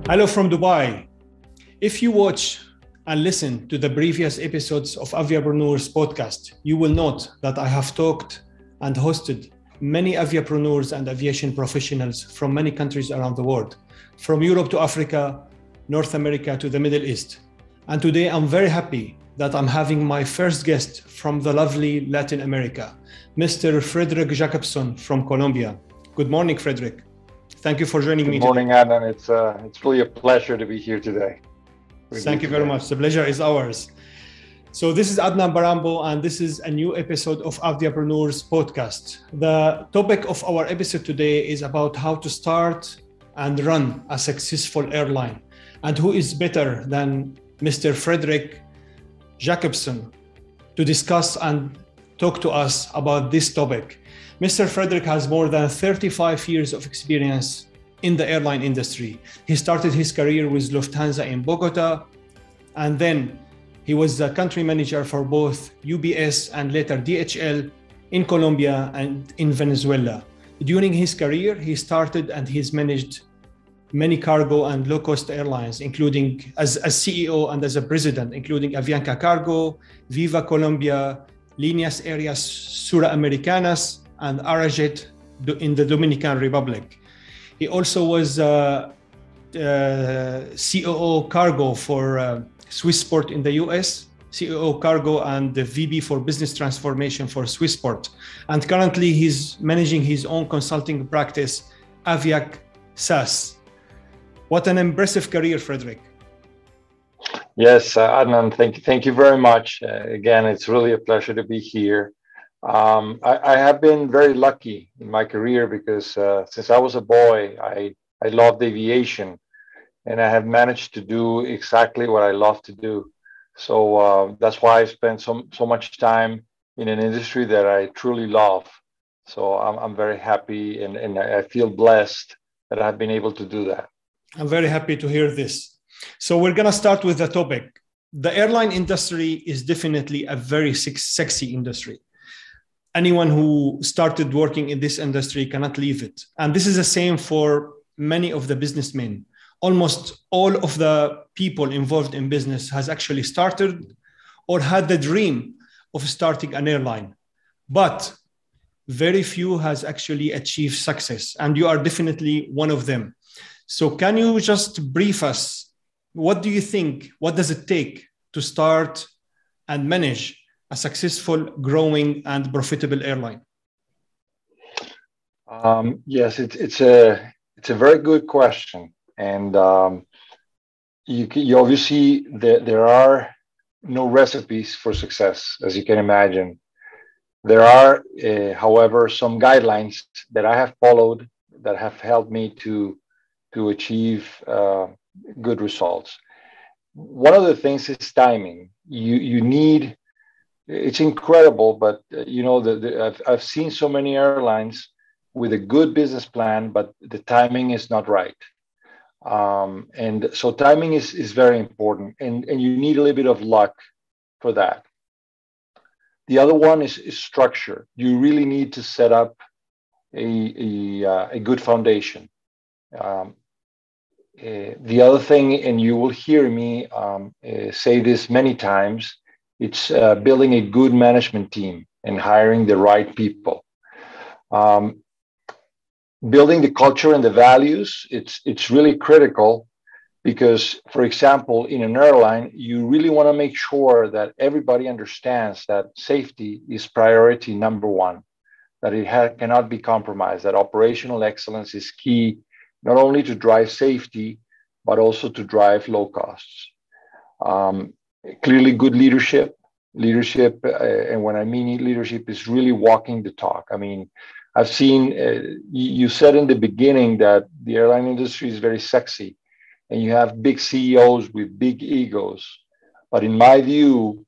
Hello from Dubai. If you watch and listen to the previous episodes of AVIAPRENEURS podcast, you will note that I have talked and hosted many aviapreneurs and aviation professionals from many countries around the world, from Europe to Africa, North America to the Middle East. And today I'm very happy that I'm having my first guest from the lovely Latin America, Mr. Frederik Jacobsen from Colombia. Good morning, Fredrick. Thank you for joining me today. Good morning, Adnan. It's really a pleasure to be here today. Thank you very much. The pleasure is ours. So this is Adnan Baranbo, and this is a new episode of AVIAPRENEURS podcast. The topic of our episode today is about how to start and run a successful airline. And who is better than Mr. Frederik Jacobsen to discuss and talk to us about this topic. Mr. Frederick has more than 35 years of experience in the airline industry. He started his career with Lufthansa in Bogota, and then he was the country manager for both UPS and later DHL in Colombia and in Venezuela. During his career, he started and he's managed many cargo and low-cost airlines, including as CEO and as a president, including Avianca Cargo, Viva Colombia, Lineas, Aereas, Suramericanas, and Arajet in the Dominican Republic. He also was COO Cargo for Swissport in the US, COO Cargo and the VP for Business Transformation for Swissport. And currently he's managing his own consulting practice, AVIAK SAS. What an impressive career, Frederick. Yes, Adnan, thank you very much. Again, it's really a pleasure to be here. I have been very lucky in my career because since I was a boy, I loved aviation, and I have managed to do exactly what I love to do. So that's why I spent so much time in an industry that I truly love. So I'm very happy and I feel blessed that I've been able to do that. I'm very happy to hear this. So we're going to start with the topic. The airline industry is definitely a very sexy industry. Anyone who started working in this industry cannot leave it. And this is the same for many of the businessmen. Almost all of the people involved in business has actually started or had the dream of starting an airline. But very few has actually achieved success. And you are definitely one of them. So can you just brief us? What do you think? What does it take to start and manage a successful, growing, and profitable airline? Yes, it's a very good question, and you obviously there are no recipes for success, as you can imagine. There are, however, some guidelines that I have followed that have helped me to achieve good results. One of the things is timing. You need. It's incredible, but I've seen so many airlines with a good business plan, but the timing is not right. And so timing is very important, and you need a little bit of luck for that. The other one is structure. You really need to set up a good foundation. The other thing, and you will hear me say this many times, it's building a good management team and hiring the right people. Building the culture and the values, it's really critical because, for example, in an airline, you really want to make sure that everybody understands that safety is priority number one, that it cannot be compromised, that operational excellence is key, not only to drive safety, but also to drive low costs. Clearly good leadership, and when I mean leadership is really walking the talk. I mean, I've seen, you said in the beginning that the airline industry is very sexy and you have big CEOs with big egos. But in my view,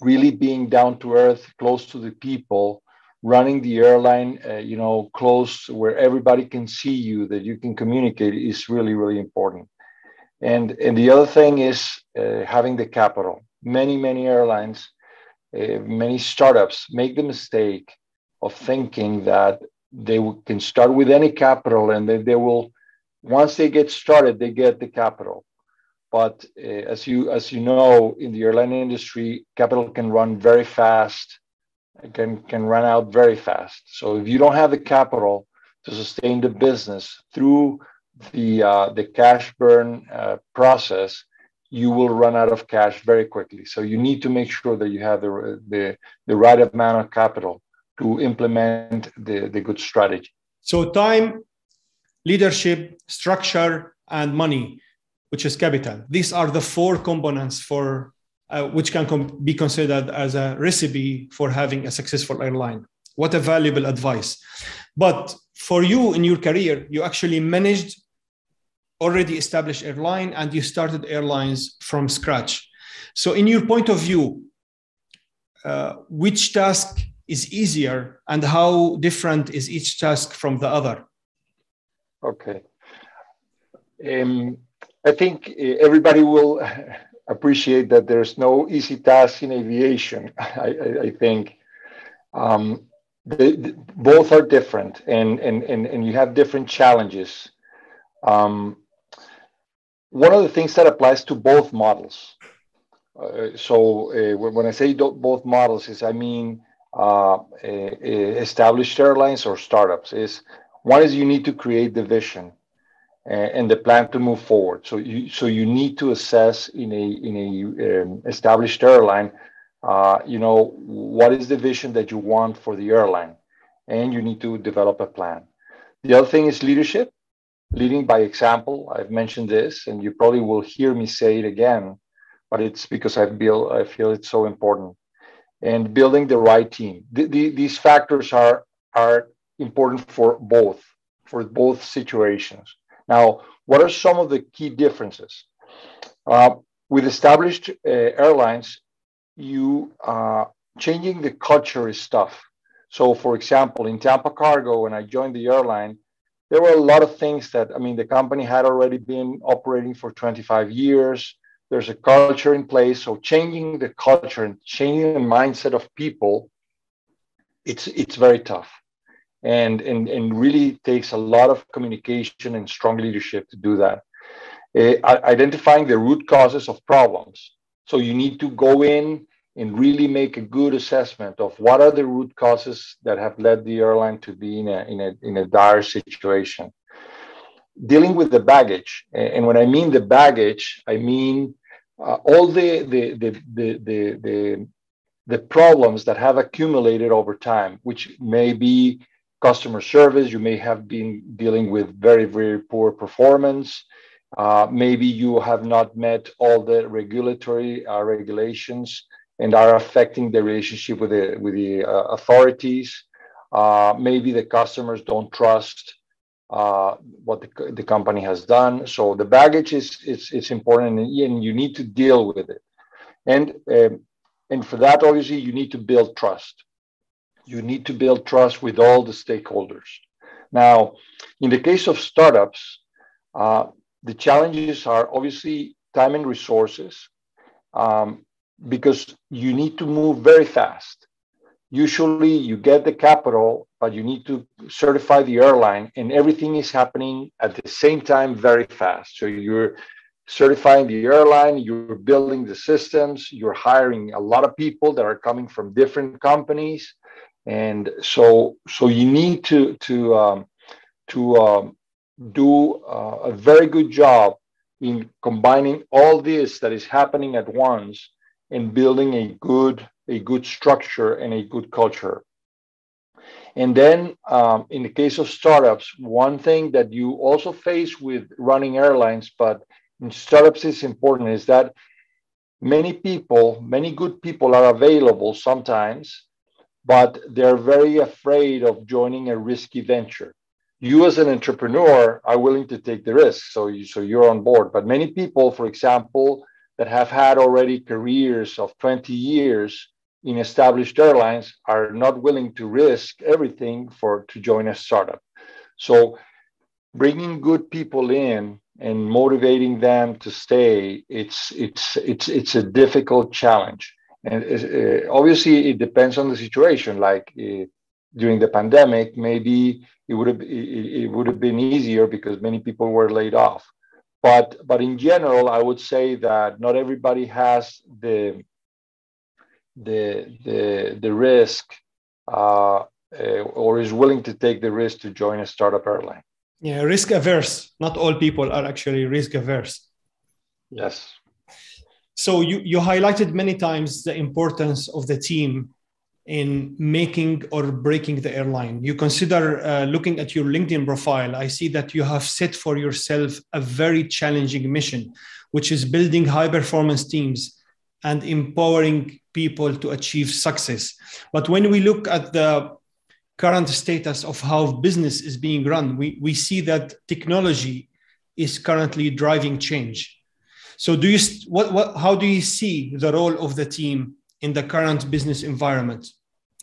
really being down to earth, close to the people, running the airline, close where everybody can see you, that you can communicate is really, really important. And the other thing is having the capital. Many airlines, many startups make the mistake of thinking that they can start with any capital and that they will once they get started, they get the capital. But as you know, in the airline industry, capital can run very fast, can run out very fast. So if you don't have the capital to sustain the business through the cash burn process, you will run out of cash very quickly. So you need to make sure that you have the right amount of capital to implement the good strategy. So time, leadership, structure, and money, which is capital. These are the four components for which can be considered as a recipe for having a successful airline. What a valuable advice. But for you in your career, you actually managed already established airline and you started airlines from scratch. So in your point of view, which task is easier and how different is each task from the other? Okay. I think everybody will appreciate that there's no easy task in aviation. I think both are different and you have different challenges. One of the things that applies to both models. When I say both models is, I mean, established airlines or startups is, one is you need to create the vision and the plan to move forward. So you need to assess in a established airline, what is the vision that you want for the airline, and you need to develop a plan. The other thing is leadership, leading by example. I've mentioned this, and you probably will hear me say it again, but it's because I feel it's so important. And building the right team. These factors are important for both situations. Now, what are some of the key differences? With established airlines, changing the culture is tough. So, for example, in Tampa Cargo, when I joined the airline, there were a lot of things that, the company had already been operating for 25 years. There's a culture in place. So changing the culture and changing the mindset of people, it's very tough. And really takes a lot of communication and strong leadership to do that. Identifying the root causes of problems. So you need to go in and really make a good assessment of what are the root causes that have led the airline to be in a dire situation. Dealing with the baggage, and when I mean the baggage, I mean all the problems that have accumulated over time, which may be customer service. You may have been dealing with very, very poor performance. Maybe you have not met all the regulatory regulations and are affecting the relationship with the authorities. Maybe the customers don't trust what the company has done. So the baggage is important, and you need to deal with it. And for that, obviously, you need to build trust. You need to build trust with all the stakeholders. Now, in the case of startups, the challenges are obviously time and resources, because you need to move very fast. Usually you get the capital, but you need to certify the airline, and everything is happening at the same time very fast. So you're certifying the airline, you're building the systems, you're hiring a lot of people that are coming from different companies. And so you need to do a very good job in combining all this that is happening at once and building a good structure and a good culture. And then in the case of startups, one thing that you also face with running airlines, but in startups is important, is that many good people are available sometimes, but they're very afraid of joining a risky venture. You as an entrepreneur are willing to take the risk, so you're on board. But many people, for example, that have had already careers of 20 years in established airlines are not willing to risk everything to join a startup. So bringing good people in and motivating them to stay, it's a difficult challenge. And obviously, it depends on the situation. Like during the pandemic, maybe it would have been easier because many people were laid off. But in general, I would say that not everybody has the risk or is willing to take the risk to join a startup airline. Yeah, risk averse. Not all people are actually risk averse. Yes. So you highlighted many times the importance of the team in making or breaking the airline. You consider looking at your LinkedIn profile, I see that you have set for yourself a very challenging mission, which is building high performance teams and empowering people to achieve success. But when we look at the current status of how business is being run, we see that technology is currently driving change. So how do you see the role of the team in the current business environment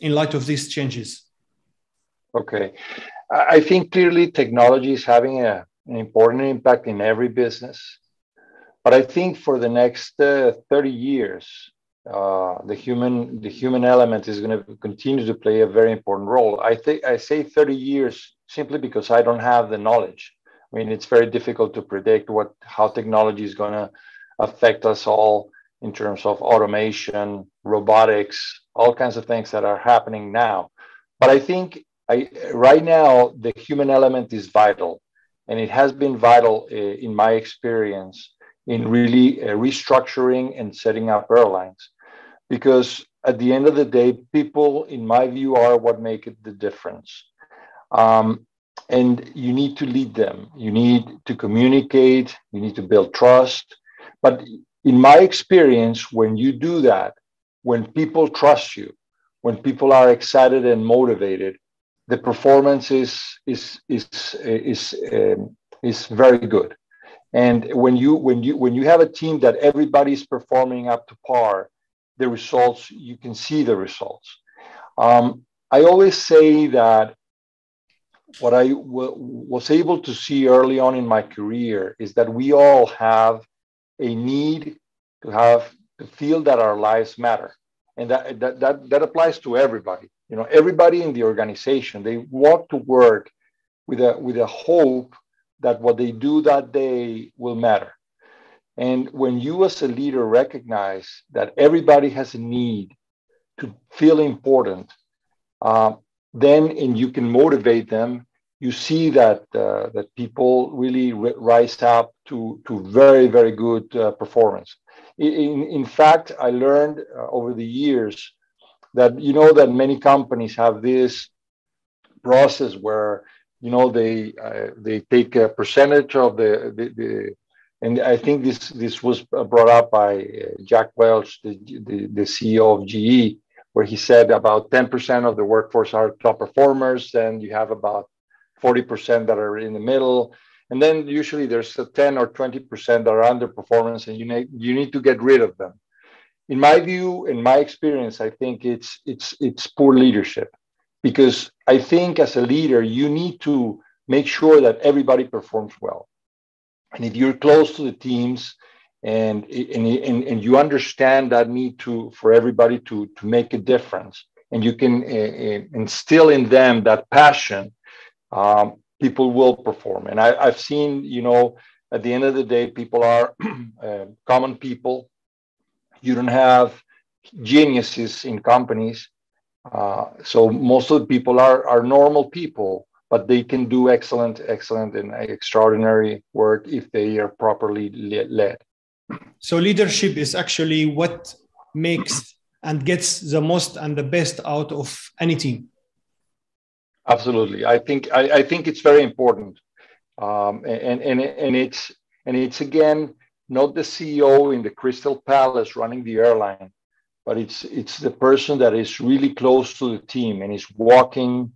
in light of these changes? Okay. I think clearly technology is having an important impact in every business. But I think for the next 30 years, the human element is going to continue to play a very important role. I say 30 years simply because I don't have the knowledge. I mean, it's very difficult to predict how technology is going to affect us all in terms of automation, robotics, all kinds of things that are happening now. But I think right now, the human element is vital. And it has been vital in my experience in really restructuring and setting up airlines. Because at the end of the day, people, in my view, are what make it the difference. And you need to lead them. You need to communicate. You need to build trust. But in my experience, when you do that, when people trust you, when people are excited and motivated, the performance is very good. And when you have a team that everybody's performing up to par, the results, you can see the results. I always say that what I was able to see early on in my career is that we all have a need to feel that our lives matter. And that applies to everybody. You know, everybody in the organization, they walk to work with a hope that what they do that day will matter. And when you as a leader recognize that everybody has a need to feel important, then you can motivate them. You see that people really rise up to very, very good performance. In fact, I learned over the years that that many companies have this process where they take a percentage of the and I think this was brought up by Jack Welch, the CEO of GE, where he said about 10% of the workforce are top performers, and you have about 40% that are in the middle, and then usually there's a 10 or 20% that are underperformance, and you need to get rid of them. In my view, in my experience, I think it's poor leadership, because I think as a leader you need to make sure that everybody performs well, and if you're close to the teams and you understand that need for everybody to make a difference, and you can instill in them that passion, people will perform. And I've seen, at the end of the day, people are common people. You don't have geniuses in companies. So most of the people are normal people, but they can do excellent and extraordinary work if they are properly led. So leadership is actually what makes and gets the most and the best out of any team. Absolutely. I think it's very important. And it's again, not the CEO in the Crystal Palace running the airline, but it's the person that is really close to the team and is walking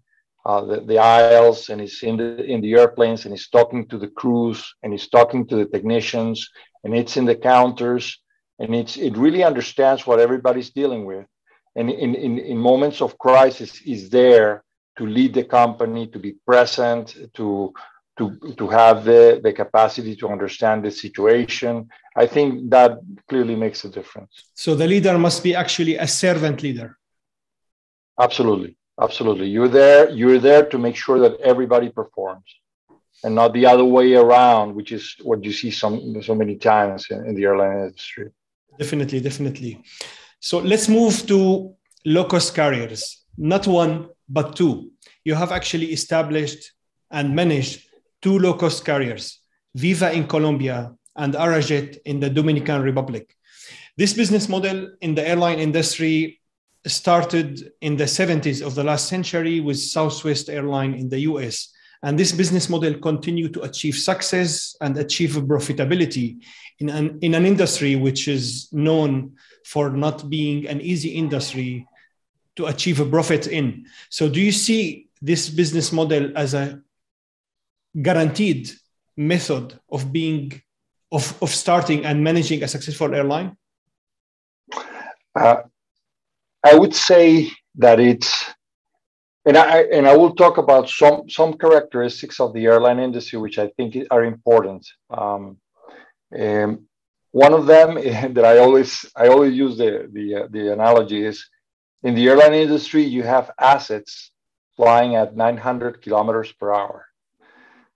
the aisles, and is in the airplanes, and is talking to the crews, and is talking to the technicians, and it's in the counters, and it really understands what everybody's dealing with, and in moments of crisis is there to lead the company, to be present, to have the capacity to understand the situation. I think that clearly makes a difference. So the leader must be actually a servant leader. Absolutely. Absolutely. You're there to make sure that everybody performs and not the other way around, which is what you see so many times in the airline industry. Definitely, definitely. So let's move to low-cost carriers, not one, but two. You have actually established and managed two low-cost carriers, Viva in Colombia and Arajet in the Dominican Republic. This business model in the airline industry started in the 70s of the last century with Southwest Airline in the US. And this business model continued to achieve success and achieve profitability in an industry which is known for not being an easy industry to achieve a profit in. So do you see this business model as a guaranteed method of being, of starting and managing a successful airline? I would say that it's, and I will talk about some characteristics of the airline industry which I think are important. And one of them that I always use the analogy is, in the airline industry you have assets flying at 900 kilometers per hour.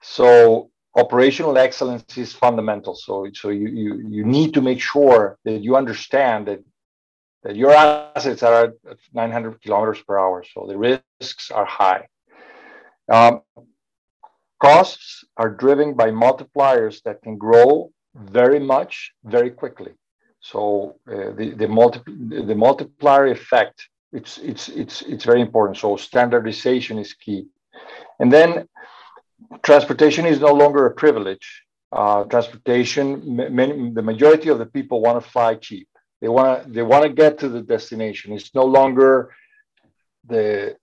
So operational excellence is fundamental. So you need to make sure that you understand that your assets are at 900 kilometers per hour. So the risks are high. Costs are driven by multipliers that can grow very much, very quickly. So the multiplier effect, it's very important. So standardization is key. And then transportation is no longer a privilege. The majority of the people want to fly cheap. They want to get to the destination. It's no longer the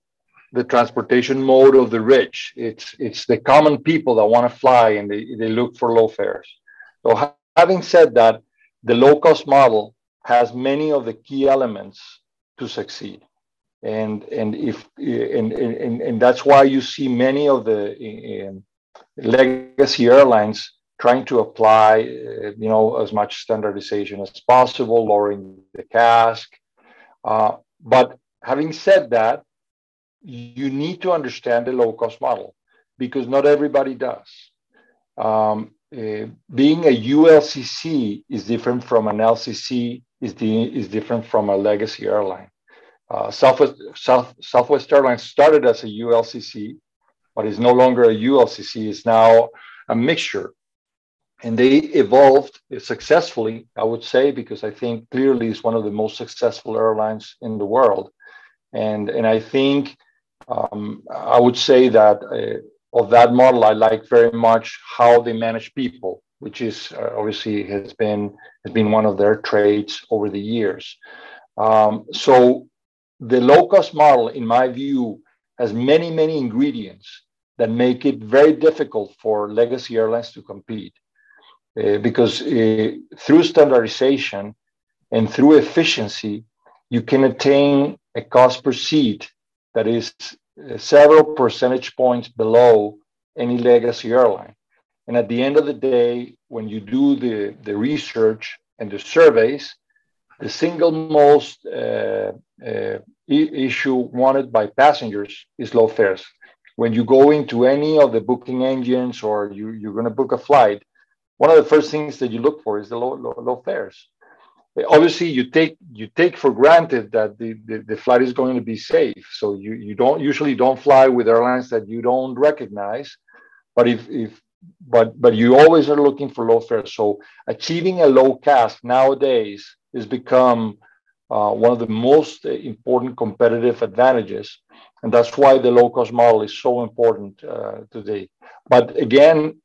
transportation mode of the rich. It's the common people that want to fly, and they look for low fares. So having said that, the low-cost model has many of the key elements to succeed. And that's why you see many of the legacy airlines trying to apply, as much standardization as possible, lowering the CASK. But having said that, you need to understand the low-cost model because not everybody does. Being a ULCC is different from an LCC, is different from a legacy airline. Southwest Airlines started as a ULCC, but is no longer a ULCC, it's now a mixture. And they evolved successfully, I would say, because I think clearly it's one of the most successful airlines in the world. And I think I would say that of that model, I like very much how they manage people, which is obviously has been one of their traits over the years. So the low-cost model, in my view, has many, many ingredients that make it very difficult for legacy airlines to compete. Because through standardization and through efficiency, you can attain a cost per seat that is several percentage points below any legacy airline. And at the end of the day, when you do the research and the surveys, the single most issue wanted by passengers is low fares. When you go into any of the booking engines or you're going to book a flight, one of the first things that you look for is the low fares. Obviously, you take for granted that the flight is going to be safe. So you usually don't fly with airlines that you don't recognize, but but you always are looking for low fares. So achieving a low CASK nowadays has become one of the most important competitive advantages, and that's why the low-cost model is so important today. But again,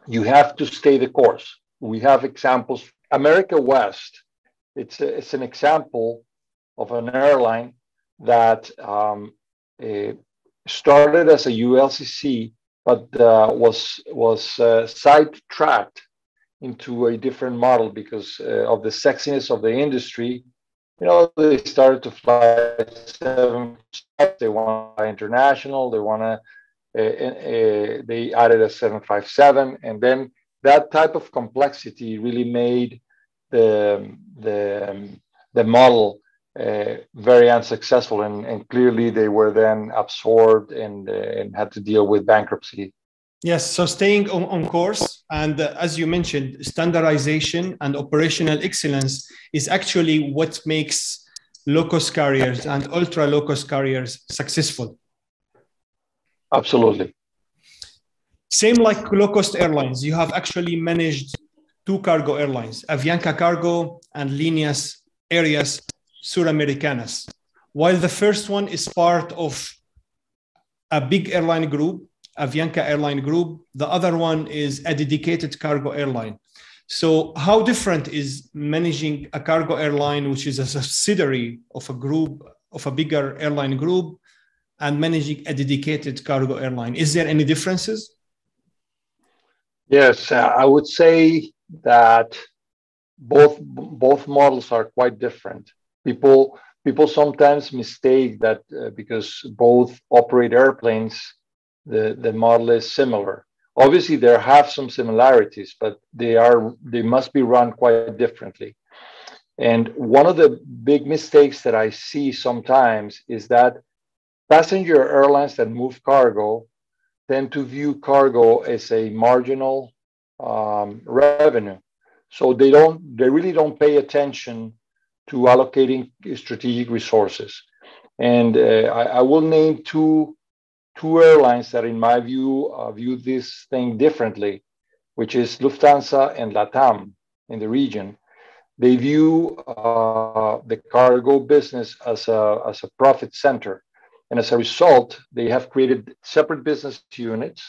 you have to stay the course. We have examples. America West, it's an example of an airline that started as a ULCC, but was sidetracked into a different model because of the sexiness of the industry. They started to fly 7. They want to fly international. They want to. They added a 757, and then that type of complexity really made the model very unsuccessful, and clearly they were then absorbed and had to deal with bankruptcy. Yes, so staying on course, and as you mentioned, standardization and operational excellence is actually what makes low-cost carriers and ultra-low-cost carriers successful. Absolutely. Same like low-cost airlines, you have actually managed two cargo airlines, Avianca Cargo and Lineas, Aereas, Suramericanas. While the first one is part of a big airline group, Avianca airline group, the other one is a dedicated cargo airline. So how different is managing a cargo airline, which is a subsidiary of a group, of a bigger airline group, and managing a dedicated cargo airline? Is there any differences? Yes, I would say that both models are quite different. People sometimes mistake that because both operate airplanes, the model is similar. Obviously, there have some similarities, but they must be run quite differently. And one of the big mistakes that I see sometimes is that passenger airlines that move cargo tend to view cargo as a marginal revenue. So they really don't pay attention to allocating strategic resources. And I will name two airlines that, in my view, view this thing differently, which is Lufthansa and LATAM in the region. They view the cargo business as a profit center. And as a result, they have created separate business units,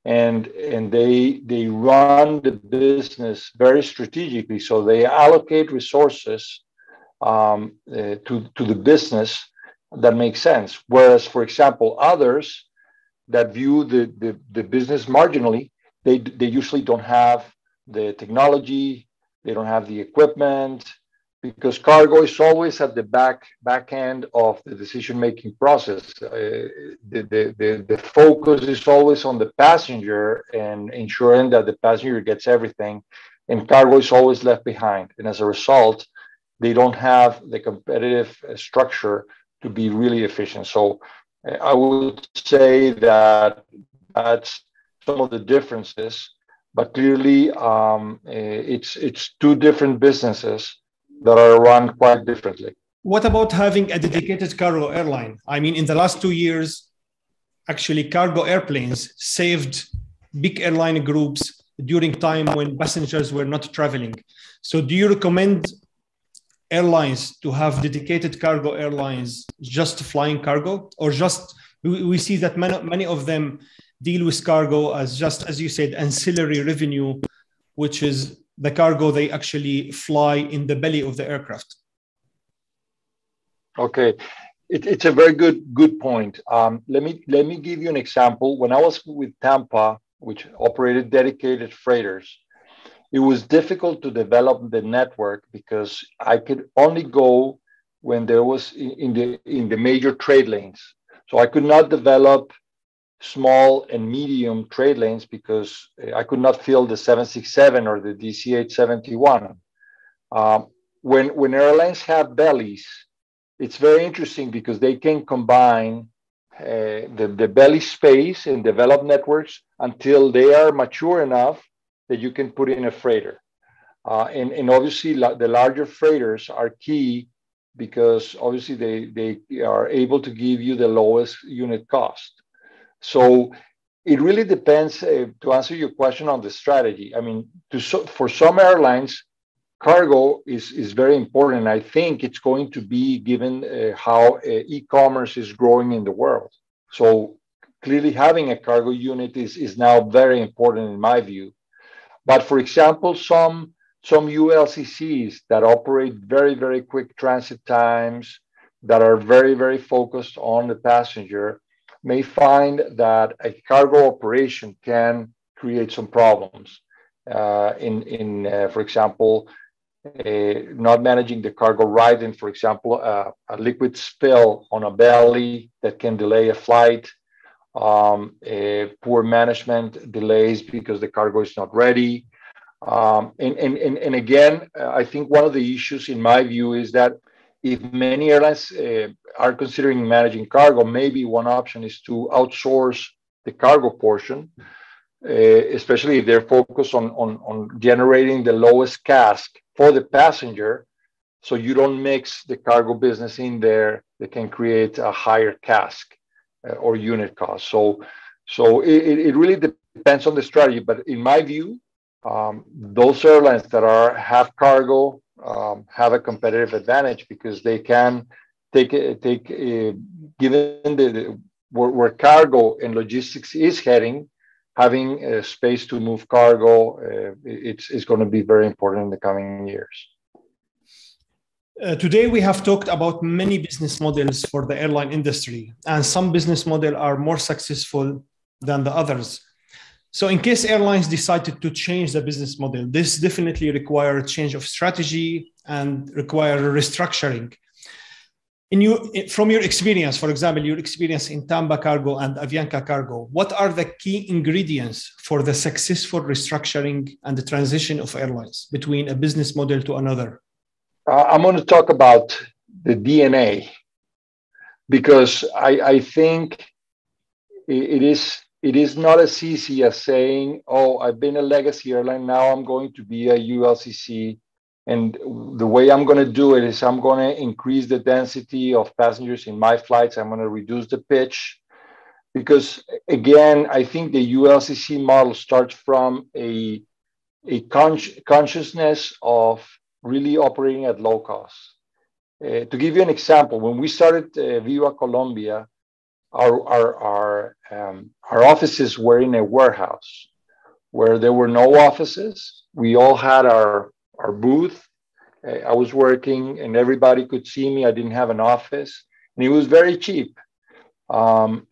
and they run the business very strategically. So they allocate resources to the business that makes sense. Whereas, for example, others that view the business marginally, they usually don't have the technology, they don't have the equipment, because cargo is always at the back end of the decision-making process. The focus is always on the passenger and ensuring that the passenger gets everything, and cargo is always left behind. And as a result, they don't have the competitive structure to be really efficient. So I would say that that's some of the differences, but clearly it's two different businesses that are run quite differently. What about having a dedicated cargo airline? I mean, in the last 2 years, actually cargo airplanes saved big airline groups during time when passengers were not traveling. So do you recommend airlines to have dedicated cargo airlines just flying cargo, or just we see that many of them deal with cargo as, just as you said, ancillary revenue, which is the cargo they actually fly in the belly of the aircraft? Okay, it's a very good point. Let me give you an example. When I was with Tampa, which operated dedicated freighters, it was difficult to develop the network because I could only go when there was in the major trade lanes. So I could not develop small and medium trade lanes because I could not fill the 767 or the DC-871. When airlines have bellies, it's very interesting because they can combine the belly space and develop networks until they are mature enough that you can put in a freighter. And obviously the larger freighters are key because obviously they are able to give you the lowest unit cost. So it really depends, to answer your question on the strategy. I mean, for some airlines, cargo is very important. I think it's going to be given how e-commerce is growing in the world. So clearly having a cargo unit is now very important in my view. But for example, some ULCCs that operate very, very quick transit times, that are very, very focused on the passenger, may find that a cargo operation can create some problems. For example, not managing the cargo right, and for example, a liquid spill on a belly that can delay a flight, poor management, delays because the cargo is not ready. And again, I think one of the issues in my view is that if many airlines are considering managing cargo, maybe one option is to outsource the cargo portion, especially if they're focused on generating the lowest CASK for the passenger. So you don't mix the cargo business in there that can create a higher CASK or unit cost. So it really depends on the strategy. But in my view, those airlines that have cargo have a competitive advantage because they can given where cargo and logistics is heading, having space to move cargo, it's going to be very important in the coming years. Today, we have talked about many business models for the airline industry, and some business models are more successful than the others. So in case airlines decided to change the business model, this definitely requires a change of strategy and require restructuring. From your experience, for example, your experience in Tamba Cargo and Avianca Cargo, what are the key ingredients for the successful restructuring and the transition of airlines between a business model to another? I'm going to talk about the DNA because I think it is not as easy as saying, oh, I've been a legacy airline, now I'm going to be a ULCC. And the way I'm going to do it is I'm going to increase the density of passengers in my flights. I'm going to reduce the pitch. Because again, I think the ULCC model starts from a consciousness of really operating at low cost. To give you an example, when we started Viva Colombia, our offices were in a warehouse where there were no offices. We all had our booth. I was working and everybody could see me. I didn't have an office and it was very cheap. You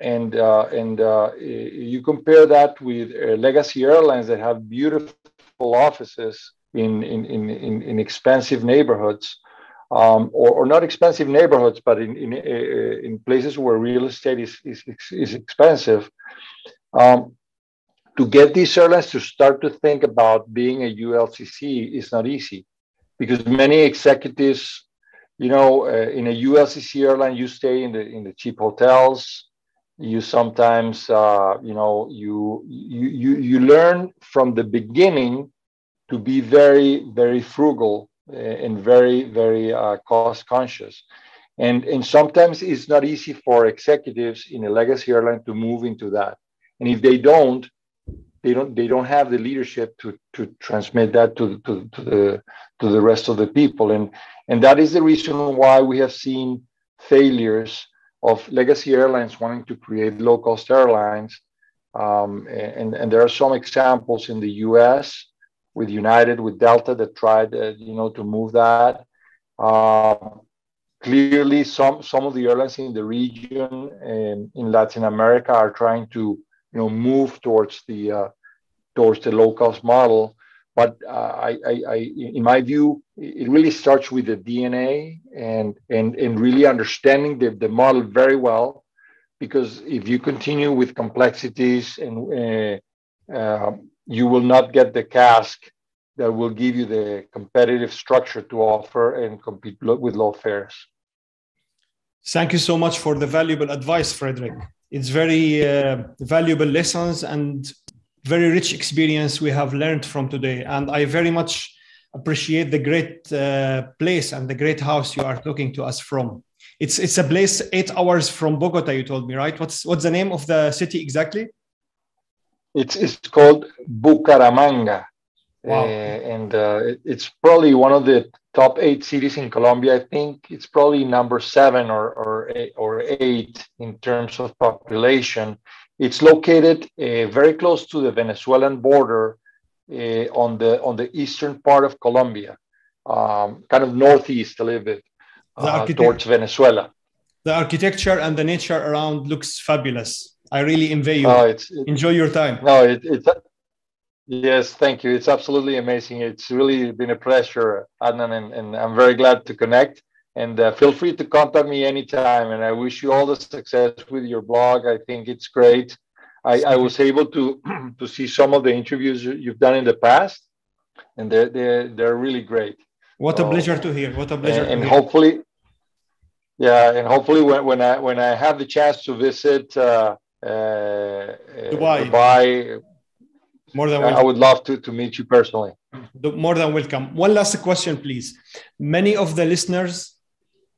compare that with legacy airlines that have beautiful offices in expensive neighborhoods, or not expensive neighborhoods, but in places where real estate is expensive. To get these airlines to start to think about being a ULCC is not easy because many executives, in a ULCC airline, you stay in the cheap hotels. You sometimes, you learn from the beginning to be very, very frugal and very, very cost conscious. And sometimes it's not easy for executives in a legacy airline to move into that. And if they don't have the leadership to transmit that to the rest of the people. And that is the reason why we have seen failures of legacy airlines wanting to create low-cost airlines. And there are some examples in the US with United, with Delta that tried, to move that. Clearly, some of the airlines in the region and in Latin America are trying to, move towards the low-cost model. But in my view, it really starts with the DNA and really understanding the model very well. Because if you continue with complexities and you will not get the CASK that will give you the competitive structure to offer and compete with low fares. Thank you so much for the valuable advice, Frederick. It's very valuable lessons and very rich experience we have learned from today. And I very much appreciate the great place and the great house you are talking to us from. It's a place 8 hours from Bogota, you told me, right? What's the name of the city exactly? It's called Bucaramanga. Wow. It's probably one of the top 8 cities in Colombia. I think it's probably number 7 or 8 in terms of population. It's located very close to the Venezuelan border on the eastern part of Colombia, kind of northeast a little bit towards Venezuela. The architecture and the nature around looks fabulous. I really envy you. Enjoy your time. No, yes, thank you. It's absolutely amazing. It's really been a pleasure, Adnan, and I'm very glad to connect. And feel free to contact me anytime. And I wish you all the success with your blog. I think it's great. I was able to see some of the interviews you've done in the past, and they're really great. What a pleasure to hear. What a pleasure. And hopefully, Yeah, and hopefully when I have the chance to visit Dubai, Dubai, more than I welcome. would love to meet you personally. More than welcome. One last question, please. Many of the listeners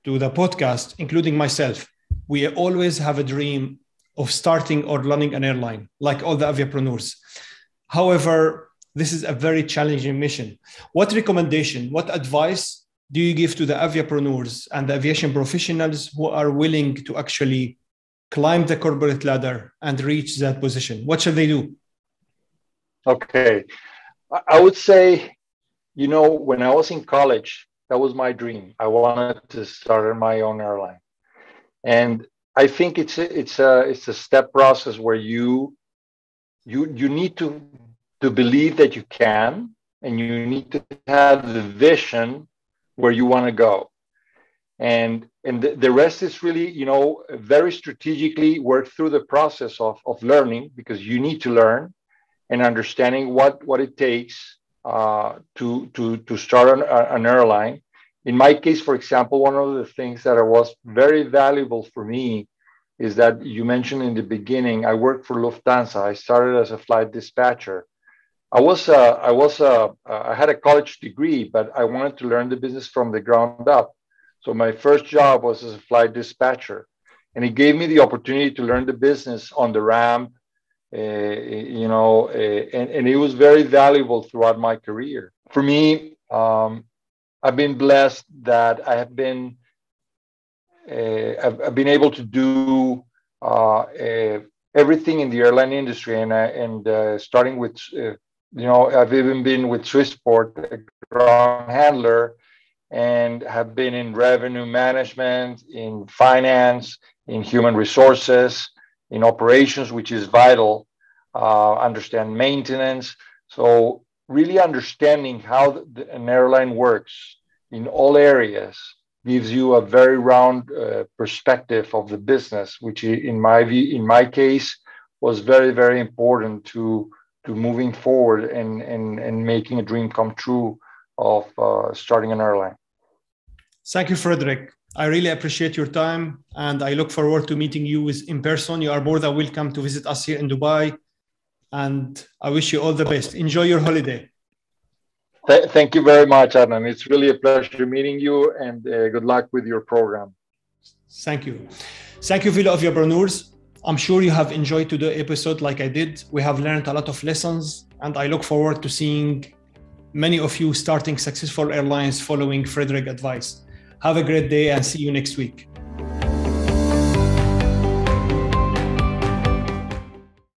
to the podcast, including myself, we always have a dream of starting or running an airline, like all the aviapreneurs. However, this is a very challenging mission. What recommendation, what advice do you give to the aviapreneurs and the aviation professionals who are willing to actually climb the corporate ladder and reach that position? What should they do? Okay. I would say, when I was in college, that was my dream. I wanted to start my own airline. And I think it's a step process where you need to believe that you can, and you need to have the vision where you want to go. And the rest is really, very strategically work through the process of learning, because you need to learn and understanding what it takes to start an airline. In my case, for example, one of the things that was very valuable for me is that you mentioned in the beginning, I worked for Lufthansa. I started as a flight dispatcher. I had a college degree, but I wanted to learn the business from the ground up. So my first job was as a flight dispatcher, and it gave me the opportunity to learn the business on the ramp, and it was very valuable throughout my career. For me, I've been blessed that I've been able to do everything in the airline industry, and starting with, I've even been with Swissport, a ground handler, and have been in revenue management, in finance, in human resources, in operations, which is vital, understand maintenance. So really understanding how an airline works in all areas gives you a very round perspective of the business, which in my case was very, very important to moving forward and making a dream come true of starting an airline. Thank you, Frederick. I really appreciate your time, and I look forward to meeting you in person. You are more than welcome to visit us here in Dubai, and I wish you all the best. Enjoy your holiday. Thank you very much, Adnan. It's really a pleasure meeting you, and good luck with your program. Thank you. Thank you, fellow aviapreneurs. I'm sure you have enjoyed today's episode like I did. We have learned a lot of lessons, and I look forward to seeing many of you starting successful airlines following Frederick's advice. Have a great day and see you next week.